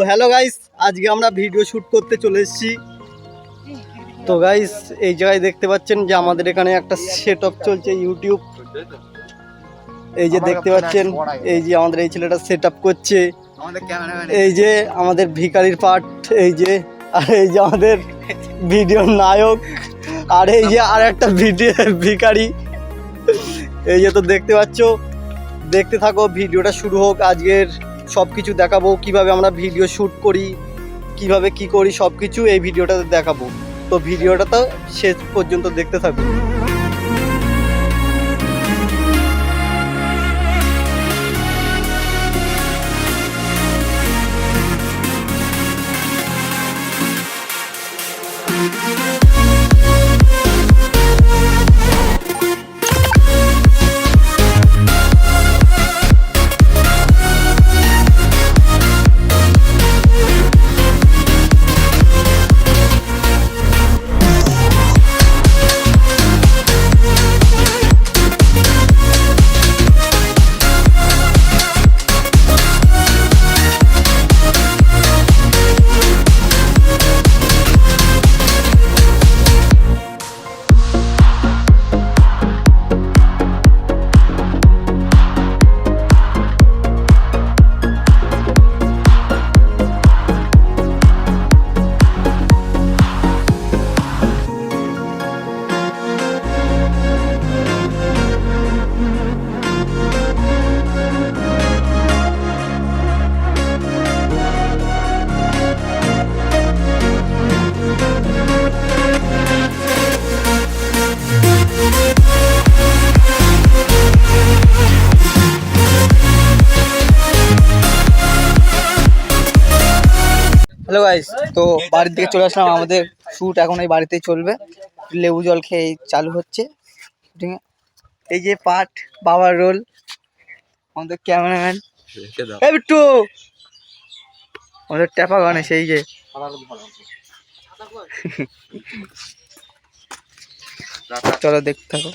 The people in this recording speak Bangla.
তো হ্যালো গাইস, আজকে আমরা ভিডিও শ্যুট করতে চলে এসেছি। তো গাইস এই জায়গায় দেখতে পাচ্ছেন যে আমাদের এখানে একটা সেটআপ চলছে ইউটিউব। এই যে দেখতে পাচ্ছেন, এই যে আমাদের এই ছেলেটা সেটআপ করছে। এই যে আমাদের ভিখারির পার্ট, এই যে আর এই যে আমাদের ভিডিওর নায়ক, আর এই যে আর একটা ভিডিও ভিখারি। এই যে তো দেখতে পাচ্ছ, দেখতে থাকো, ভিডিওটা শুরু হোক। আজকের সব কিছু দেখাবো, কিভাবে আমরা ভিডিও শ্যুট করি, কিভাবে কি করি, সব কিছু এই ভিডিওটাতে দেখাবো। তো ভিডিওটা তো শেষ পর্যন্ত দেখতে থাকো। হ্যালো গাইস, তো বাড়ির দিকে চলে আসলাম। আমাদের শ্যুট এখন এই বাড়িতেই চলবে। লেবু জল খেয়ে চালু হচ্ছে শুটিংয়ে। এই যে পাঠ, বাবার রোল, আমাদের ক্যামেরাম্যান এই বিট্টু, আমাদের ট্যাপা গণেশ। এই যে চলো দেখতে থাকো।